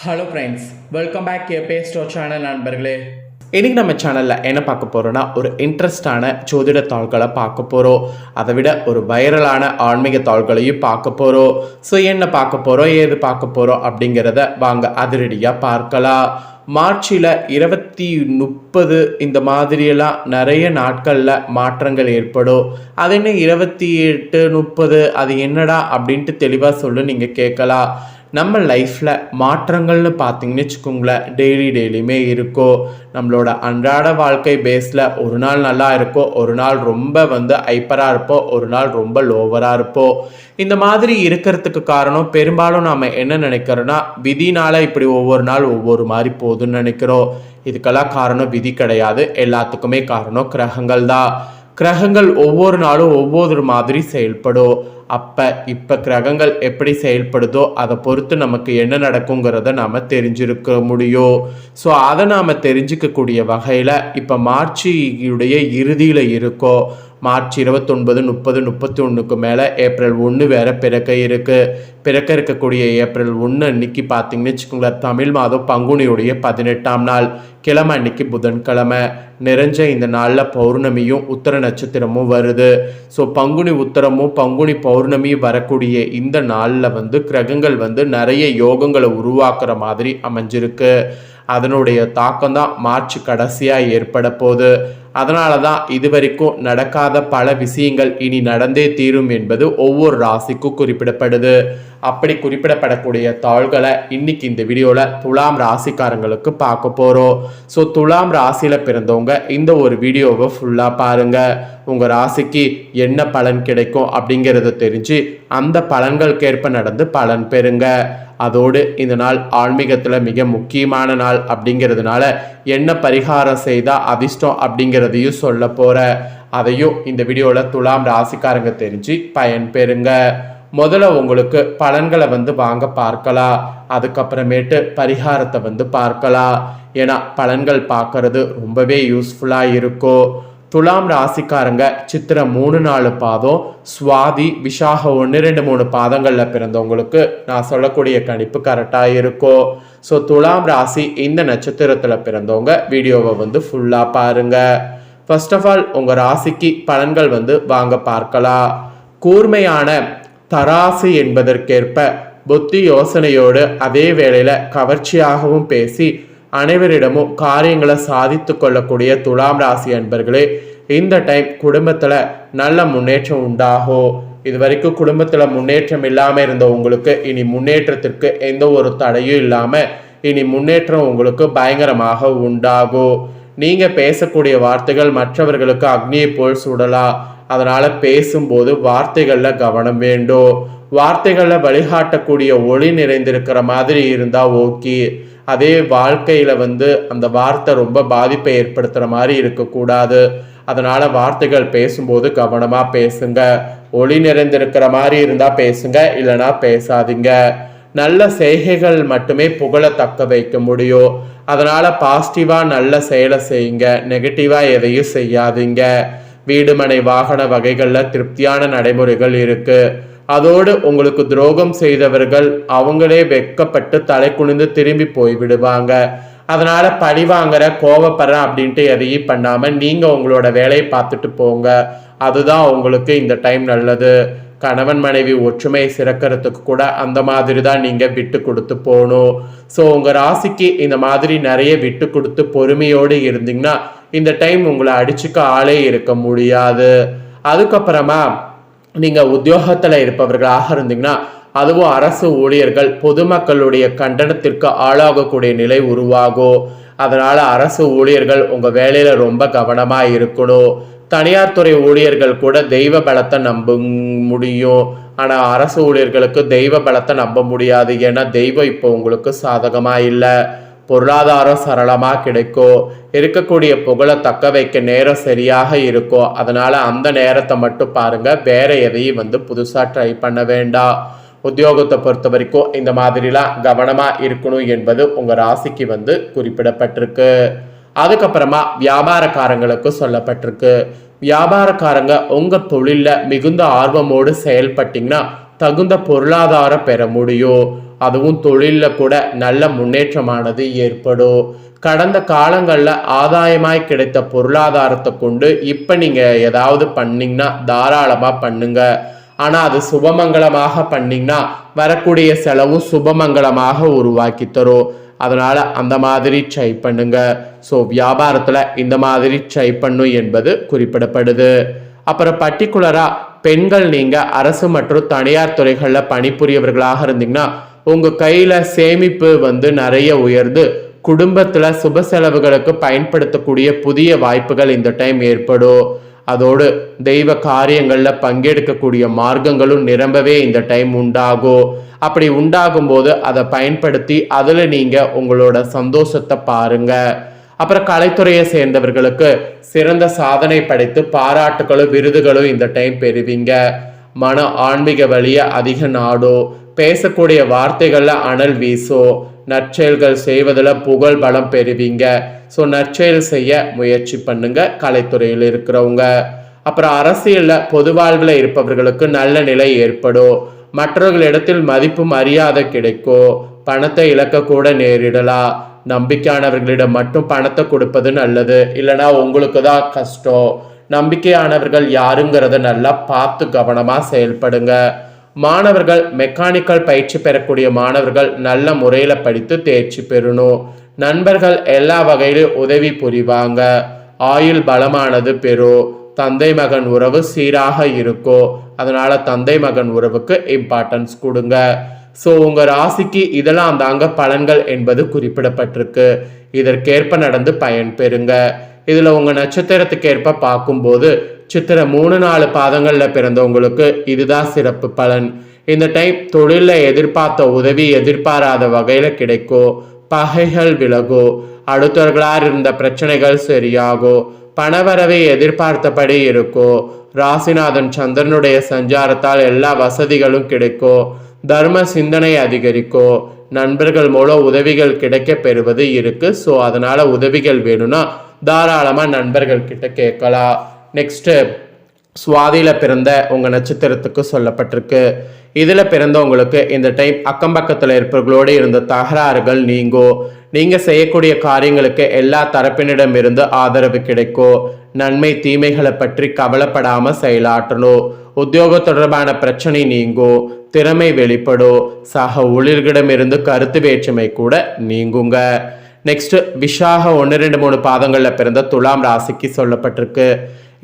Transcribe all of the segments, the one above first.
Hello friends, welcome back பேஸ்டோ channel நண்பர்களே. இன்றைக்கி நம்ம சேனலில் என்ன பார்க்க போகிறோன்னா, ஒரு இன்ட்ரெஸ்டான ஜோதிட தாள்களை பார்க்க போகிறோம். அதை விட ஒரு வைரலான ஆன்மீக தாள்களையும் பார்க்க போகிறோம். ஸோ என்ன பார்க்க போகிறோம், ஏது பார்க்க போகிறோம் அப்படிங்கிறத வாங்க அதிரடியாக பார்க்கலாம். மார்ச்சில் 20-30 இந்த மாதிரியெல்லாம் நிறைய நாட்களில் மாற்றங்கள் ஏற்படும். அது என்ன 28-30 அது என்னடா அப்படின்ட்டு தெளிவாக சொல்லு நீங்கள் கேட்கலாம். நம்ம லைஃப்பில் மாற்றங்கள்னு பார்த்தீங்கன்னு வச்சுக்கோங்களேன், டெய்லியுமே இருக்கும். நம்மளோட அன்றாட வாழ்க்கை பேஸில் ஒரு நாள் நல்லா இருக்கும், ஒரு நாள் ரொம்ப ஹைப்பராக இருப்போம், ஒரு நாள் ரொம்ப லோவராக இருப்போம். இந்த மாதிரி இருக்கிறதுக்கு காரணம் பெரும்பாலும் நாம் என்ன நினைக்கிறோன்னா, விதினால் இப்படி ஒவ்வொரு நாள் ஒவ்வொரு மாதிரி போகுதுன்னு நினைக்கிறோம். இதுக்கெல்லாம் காரணம் விதி கிடையாது, எல்லாத்துக்குமே காரணம் கிரகங்கள் தான். கிரகங்கள் ஒவ்வொரு நாளும் ஒவ்வொரு மாதிரி செயல்படும். இப்போ கிரகங்கள் எப்படி செயல்படுதோ அதை பொறுத்து நமக்கு என்ன நடக்குங்கிறத நாம் தெரிஞ்சிருக்க முடியும். ஸோ அதை நாம் தெரிஞ்சிக்கக்கூடிய வகையில் இப்போ மார்ச்சுடைய இறுதியில் இருக்கோம். மார்ச் 29, 30, 31க்கு மேலே ஏப்ரல் 1 வேறு பிறக்க இருக்கக்கூடிய ஏப்ரல் 1 அன்னைக்கு பார்த்தீங்கன்னு வச்சுக்கோங்களேன், தமிழ் மாதம் பங்குனியுடைய 18ஆம் நாள் கிழமை அன்னைக்கு புதன்கிழமை நிறைஞ்ச இந்த நாளில் பௌர்ணமியும் உத்தர நட்சத்திரமும் வருது. ஸோ பங்குனி உத்தரமும் பங்குனி பௌர்ணமியும் வரக்கூடிய இந்த நாளில் கிரகங்கள் நிறைய யோகங்களை உருவாக்குற மாதிரி அமைஞ்சிருக்கு. அதனுடைய தாக்கம் தான் மார்ச் கடைசியாக ஏற்பட போகுது. அதனால தான் இதுவரைக்கும் நடக்காத பல விஷயங்கள் இனி நடந்தே தீரும் என்பது ஒவ்வொரு ராசிக்கும் குறிப்பிடப்படுது. அப்படி குறிப்பிடப்படக்கூடிய தாள்களை இன்னைக்கு இந்த வீடியோவில் துலாம் ராசிக்காரங்களுக்கு பார்க்க போகிறோம். ஸோ துலாம் ராசியில் பிறந்தவங்க இந்த ஒரு வீடியோவை ஃபுல்லாக பாருங்கள். உங்கள் ராசிக்கு என்ன பலன் கிடைக்கும் அப்படிங்கிறத தெரிஞ்சு அந்த பலன்களுக்கேற்ப நடந்து பலன் பெறுங்க. அதோடு இந்த நாள் ஆன்மீகத்தில் மிக முக்கியமான நாள் அப்படிங்கிறதுனால என்ன பரிகாரம் செய்தால் அதிர்ஷ்டம் அப்படிங்கிறதையும் சொல்ல போகிறேன். அதையும் இந்த வீடியோவில் துலாம் ராசிக்காரங்க தெரிஞ்சு பயன் பெறுங்க. முதல்ல உங்களுக்கு பலன்களை வாங்க பார்க்கலாம், அதுக்கப்புறமேட்டு பரிகாரத்தை பார்க்கலாம். ஏன்னா பலன்கள் பார்க்கறது ரொம்பவே யூஸ்ஃபுல்லாக இருக்கும். துலாம் ராசிக்காரங்க சித்திரை 3-4 பாதம், சுவாதி விசாக 1-2-3 பாதங்களில் பிறந்தவங்களுக்கு நான் சொல்லக்கூடிய கணிப்பு கரெக்டாக இருக்கும். ஸோ துலாம் ராசி இந்த நட்சத்திரத்தில் பிறந்தவங்க வீடியோவை ஃபுல்லாக பாருங்கள். ஃபர்ஸ்ட் ஆஃப் ஆல் உங்கள் ராசிக்கு பலன்கள் வாங்க பார்க்கலாம். கூர்மையான தராசு என்பதற்கேற்ப புத்தி யோசனையோடு அதே வேளையில் கவர்ச்சியாகவும் பேசி அனைவரிடமும் காரியங்களை சாதித்து கொள்ளக்கூடிய துலாம் ராசி அன்பர்களே, இந்த டைம் குடும்பத்தில் நல்ல முன்னேற்றம் உண்டாகும். இது வரைக்கும் குடும்பத்தில் முன்னேற்றம் இல்லாமல் இருந்த உங்களுக்கு இனி முன்னேற்றத்திற்கு எந்த ஒரு தடையும் இல்லாமல் இனி முன்னேற்றம் உங்களுக்கு பயங்கரமாக உண்டாகும். நீங்கள் பேசக்கூடிய வார்த்தைகள் மற்றவர்களுக்கு அக்னியை போல் சுடலாம். அதனால் பேசும்போது வார்த்தைகளில் கவனம் வேண்டும். வார்த்தைகளில் வழிகாட்டக்கூடிய ஒளி நிறைந்திருக்கிற மாதிரி இருந்தால் ஓகே. அதே வாழ்க்கையில் அந்த வார்த்தை ரொம்ப பாதிப்பை ஏற்படுத்துகிற மாதிரி இருக்கக்கூடாது. அதனால் வார்த்தைகள் பேசும்போது கவனமாக பேசுங்க. ஒளி நிறைந்திருக்கிற மாதிரி இருந்தால் பேசுங்க, இல்லைனா பேசாதீங்க. நல்ல செய்கைகள் மட்டுமே புகழை தக்க வைக்க முடியும். அதனால் பாசிட்டிவாக நல்ல செயலை செய்யுங்க, நெகட்டிவாக எதையும் செய்யாதீங்க. வீடு மனை வாகன வகைகளில் திருப்தியான நடைமுறைகள் இருக்குது. அதோடு உங்களுக்கு துரோகம் செய்தவர்கள் அவங்களே வெட்கப்பட்டு தலை குனிந்து திரும்பி போய்விடுவாங்க. அதனால பழி வாங்குற கோவப்படுறேன் அப்படின்ட்டு எதையும் பண்ணாமல் நீங்கள் உங்களோட வேலையை பார்த்துட்டு போங்க. அதுதான் உங்களுக்கு இந்த டைம் நல்லது. கணவன் மனைவி ஒற்றுமை சிறக்கிறதுக்கு கூட அந்த மாதிரி தான் நீங்கள் விட்டு கொடுத்து போகணும். ஸோ உங்கள் ராசிக்கு இந்த மாதிரி நிறைய விட்டு கொடுத்து பொறுமையோடு இருந்தீங்கன்னா இந்த டைம் உங்களை அடிச்சுக்க ஆளே இருக்க முடியாது. அதுக்கப்புறமா நீங்கள் உத்தியோகத்தில் இருப்பவர்களாக இருந்தீங்கன்னா, அதுவும் அரசு ஊழியர்கள் பொதுமக்களுடைய கண்டனத்திற்கு ஆளாகக்கூடிய நிலை உருவாகும். அதனால் அரசு ஊழியர்கள் உங்கள் வேலையில் ரொம்ப கவனமாக இருக்கணும். தனியார் துறை ஊழியர்கள் கூட தெய்வ பலத்தை நம்ப முடியும். ஆனால் அரசு ஊழியர்களுக்கு தெய்வ பலத்தை நம்ப முடியாது. ஏன்னா தெய்வம் இப்போ உங்களுக்கு சாதகமாக இல்லை. பொருளாதாரம் சரளமாக கிடைக்கும். இருக்கக்கூடிய புகழை தக்க வைக்க நேரம் சரியாக இருக்கும். அதனால் அந்த நேரத்தை மட்டும் பாருங்கள், வேற எதையும் புதுசாக ட்ரை பண்ண வேண்டாம். உத்தியோகத்தை பொறுத்த வரைக்கும் இந்த மாதிரிலாம் கவனமாக இருக்கணும் என்பது உங்கள் ராசிக்கு குறிப்பிடப்பட்டிருக்கு. அதுக்கப்புறமா வியாபாரக்காரங்களுக்கு சொல்லப்பட்டிருக்கு. வியாபாரக்காரங்க உங்கள் தொழிலில் மிகுந்த ஆர்வமோடு செயல்பட்டிங்கன்னா தகுந்த பொருளாதாரம் பெற முடியும். அதுவும் தொழிலில் கூட நல்ல முன்னேற்றமானது ஏற்படும். கடந்த காலங்களில் ஆதாயமாய் கிடைத்த பொருளாதாரத்தை கொண்டு இப்போ நீங்கள் ஏதாவது பண்ணிங்கன்னா தாராளமாக பண்ணுங்க. ஆனால் அது சுபமங்கலமாக பண்ணிங்கன்னா வரக்கூடிய செலவும் சுபமங்கலமாக உருவாக்கி தரும். அதனால் அந்த மாதிரி ட்ரை பண்ணுங்க. ஸோ வியாபாரத்தில் இந்த மாதிரி ட்ரை பண்ணும் என்பது குறிப்பிடப்படுது. அப்புறம் பர்டிகுலராக பெண்கள் நீங்கள் அரசு மற்றும் தனியார் துறைகளில் பணிபுரியவர்களாக இருந்தீங்கன்னா உங்கள் கையில் சேமிப்பு நிறைய உயர்ந்து குடும்பத்தில் சுப செலவுகளுக்கு பயன்படுத்தக்கூடிய புதிய வாய்ப்புகள் இந்த டைம் ஏற்படும். அதோடு தெய்வ காரியங்களில் பங்கெடுக்கக்கூடிய மார்க்கங்களும் நிரம்பவே இந்த டைம் உண்டாகும். அப்படி உண்டாகும் போது அதை பயன்படுத்தி அதில் நீங்கள் உங்களோட சந்தோஷத்தை பாருங்க. அப்புறம் கலைத்துறையை சேர்ந்தவர்களுக்கு சிறந்த சாதனை படைத்து பாராட்டுகளும் விருதுகளும் இந்த டைம் பெறுவீங்க. மன ஆன்மீக வழியை அதிக நாடும். பேசக்கூடிய வார்த்தைகள்ல அனல் வீசும். நற்செயல்கள் செய்வதில் புகழ் பலம் பெறுவீங்க. ஸோ நற்செயல் செய்ய முயற்சி பண்ணுங்க கலைத்துறையில் இருக்கிறவங்க. அப்புறம் அரசியலில் பொது வாழ்வில் இருப்பவர்களுக்கு நல்ல நிலை ஏற்படும். மற்றவர்களிடத்தில் மதிப்பு மரியாதை கிடைக்கும். பணத்தை இழக்கக்கூட நேரிடலாம். நம்பிக்கையானவர்களிடம் மட்டும் பணத்தை கொடுப்பது நல்லது, இல்லைனா உங்களுக்கு தான் கஷ்டம். நம்பிக்கையானவர்கள் யாருங்கிறத நல்லா பார்த்து கவனமாக செயல்படுங்க. மாணவர்கள் மெக்கானிக்கல் பயிற்சி பெறக்கூடிய மாணவர்கள் நல்ல முறையில் படித்து தேர்ச்சி பெறணும். நண்பர்கள் எல்லா வகையிலும் உதவி புரிவாங்க. ஆயுள் பலமானது பெறும். தந்தை மகன் உறவு சீராக இருக்கும். அதனால தந்தை மகன் உறவுக்கு இம்பார்ட்டன்ஸ் கொடுங்க. ஸோ உங்கள் ராசிக்கு இதெல்லாம் தாங்க பலன்கள் என்பது குறிப்பிடப்பட்டிருக்கு. இதற்கேற்ப நடந்து பயன் பெறுங்க. இதில் உங்கள் நட்சத்திரத்துக்கு ஏற்ப பார்க்கும்போது சித்திரை 3-4 பாதங்களில் பிறந்தவங்களுக்கு இதுதான் சிறப்பு பலன். இந்த டைம் தொழிலில் எதிர்பார்த்த உதவி எதிர்பாராத வகையில் கிடைக்கும். பகைகள் விலகும். அடுத்தவர்களாக இருந்த பிரச்சனைகள் சரியாகும். பணவரவை எதிர்பார்த்தபடி இருக்கும். ராசிநாதன் சந்திரனுடைய சஞ்சாரத்தால் எல்லா வசதிகளும் கிடைக்கும். தர்ம சிந்தனை அதிகரிக்கும். நண்பர்கள் மூலம் உதவிகள் கிடைக்க பெறுவது இருக்கு. ஸோ அதனால உதவிகள் வேணும்னா தாராளமாக நண்பர்கள் கிட்ட கேட்கலாம். நெக்ஸ்ட்டு சுவாதியில் பிறந்த உங்கள் நட்சத்திரத்துக்கு சொல்லப்பட்டிருக்கு. இதில் பிறந்தவங்களுக்கு இந்த டைம் அக்கம் பக்கத்தில் இருப்பவர்களோடு இருந்த தகராறுகள் நீங்கும். நீங்கள் செய்யக்கூடிய காரியங்களுக்கு எல்லா தரப்பினிடம் இருந்து ஆதரவு கிடைக்கும். நன்மை தீமைகளை பற்றி கவலைப்படாமல் செயலாற்றணும். உத்தியோக தொடர்பான பிரச்சனை நீங்கும். திறமை வெளிப்படும். சக ஊழியர்களிடமிருந்து கருத்து வேற்றுமை கூட நீங்குங்க. நெக்ஸ்ட் விஷாக 1-2-3 பாதங்களில் பிறந்த துலாம் ராசிக்கு சொல்லப்பட்டிருக்கு.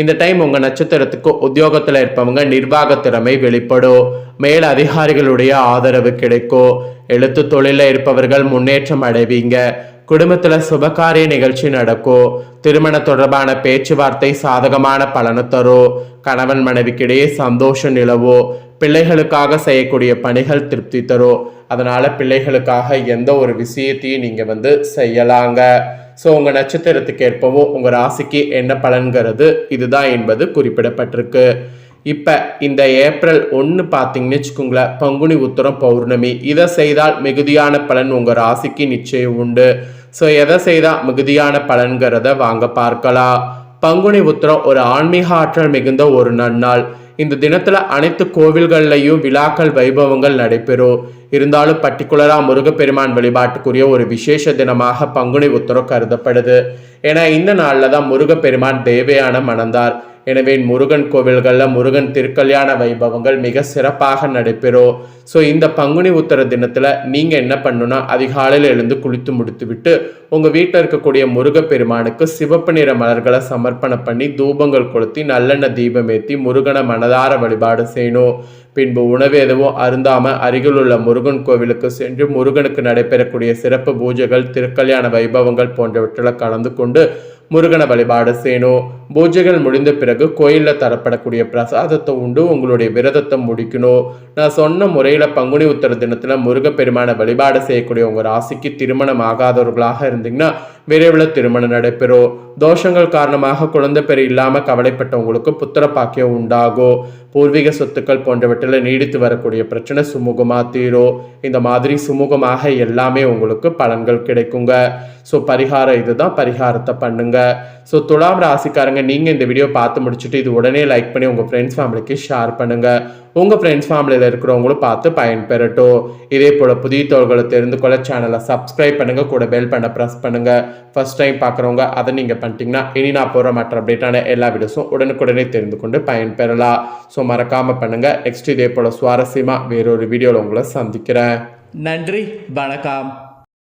இந்த டைம் உங்கள் நட்சத்திரத்துக்கு உத்தியோகத்தில் இருப்பவங்க நிர்வாக திறமை வெளிப்படும். மேல் அதிகாரிகளுடைய ஆதரவு கிடைக்கும். எழுத்து தொழிலில் இருப்பவர்கள் முன்னேற்றம் அடைவீங்க. குடும்பத்தில் சுபகாரிய நிகழ்ச்சி நடக்கும். திருமண தொடர்பான பேச்சுவார்த்தை சாதகமான பலனை தரும். கணவன் மனைவிக்கிடையே சந்தோஷம் நிலவும். பிள்ளைகளுக்காக செய்யக்கூடிய பணிகள் திருப்தி தரும். அதனால பிள்ளைகளுக்காக எந்த ஒரு விஷயத்தையும் நீங்கள் செய்யலாங்க. ஸோ உங்கள் நட்சத்திரத்துக்கு ஏற்பவும் உங்கள் ராசிக்கு என்ன பலன்கிறது இதுதான் என்பது குறிப்பிடப்பட்டிருக்கு. இப்போ இந்த ஏப்ரல் 1 பார்த்தீங்கன்னு வச்சுக்கோங்களேன், பங்குனி உத்திரம் பௌர்ணமி. இதை செய்தால் மிகுதியான பலன் உங்கள் ராசிக்கு நிச்சயம் உண்டு. ஸோ எதை செய்தால் மிகுதியான பலன்கிறத வாங்க பார்க்கலாம். பங்குனி உத்திரம் ஒரு ஆன்மீக ஆற்றல் மிகுந்த ஒரு நன்னாள். இந்த தினத்தில் அனைத்து கோவில்கள்லையும் விழாக்கள் வைபவங்கள் நடைபெறும். இருந்தாலும் பர்டிகுலராக முருகப்பெருமான் வழிபாட்டுக்குரிய ஒரு விசேஷ தினமாக பங்குனி உத்திரம் கருதப்படுது. ஏன்னா இந்த நாளில் தான் முருகப்பெருமான் தேவையான மணந்தார். எனவே முருகன் கோவில்களில் முருகன் திருக்கல்யாண வைபவங்கள் மிக சிறப்பாக நடைபெறும். ஸோ இந்த பங்குனி உத்திர தினத்தில் நீங்கள் என்ன பண்ணணும்னா அதிகாலையில் எழுந்து குளித்து முடித்து விட்டு உங்கள் வீட்டில் இருக்கக்கூடிய முருகப்பெருமானுக்கு சிவப்பு நிற மலர்களை சமர்ப்பணம் பண்ணி தூபங்கள் கொளுத்தி நல்லெண்ணெய் தீபம் ஏற்றி முருகனை மனதார வழிபாடு செய்யணும். பின்பு உணவு எதுவும் அருந்தாமல் அருகில் உள்ள முருகன் கோவிலுக்கு சென்று முருகனுக்கு நடைபெறக்கூடிய சிறப்பு பூஜைகள் திருக்கல்யாண வைபவங்கள் போன்றவற்றில் கலந்து கொண்டு முருகனை வழிபாடு செய்யணும். பூஜைகள் முடிந்த பிறகு கோயிலில் தரப்படக்கூடிய பிரசாதத்தை உண்டு உங்களுடைய விரதத்தை முடிக்கணும். நான் சொன்ன முறையில் பங்குனி உத்திர தினத்தில் முருகப்பெருமானை வழிபாடு செய்யக்கூடிய உங்கள் ராசிக்கு திருமணம் ஆகாதவர்களாக இருந்தீங்கன்னா விரைவில் திருமணம் நடைபெறும். தோஷங்கள் காரணமாக குழந்தை பெரு இல்லாமல் கவலைப்பட்டவங்களுக்கு புத்திர பாக்கியம் உண்டாகும். பூர்வீக சொத்துக்கள் போன்றவற்றில் நீடித்து வரக்கூடிய பிரச்சனை சுமூகமாக தீரும். இந்த மாதிரி சுமூகமாக எல்லாமே உங்களுக்கு பலன்கள் கிடைக்குங்க. ஸோ பரிகாரம் இதுதான், பரிகாரத்தை பண்ணுங்க. ஸோ துலாம் ராசிக்காரங்க பண்ணுங்கள். நீங்கள் இந்த வீடியோ பார்த்து முடிச்சுட்டு இது உடனே லைக் பண்ணி உங்கள் ஃப்ரெண்ட்ஸ் ஃபேமிலிக்கு ஷேர் பண்ணுங்கள். உங்கள் ஃப்ரெண்ட்ஸ் ஃபேமிலியில் இருக்கிறவங்களும் பார்த்து பயன்பெறட்டும். இதே போல் புதிய தகவல்களை தெரிந்து கொள்ள சேனலை சப்ஸ்கிரைப் பண்ணுங்கள், கூட பெல் பண்ண ப்ரெஸ் பண்ணுங்கள். ஃபர்ஸ்ட் டைம் பார்க்குறவங்க அதை நீங்கள் பண்ணிட்டீங்கன்னா இனி நான் போகிற மற்ற அப்டேட்டான எல்லா வீடியோஸும் உடனுக்குடனே தெரிந்து கொண்டு பயன்பெறலாம். ஸோ மறக்காமல் பண்ணுங்கள். நெக்ஸ்ட் இதே போல் சுவாரஸ்யமாக வேறொரு வீடியோவில் உங்களை சந்திக்கிறேன். நன்றி, வணக்கம்.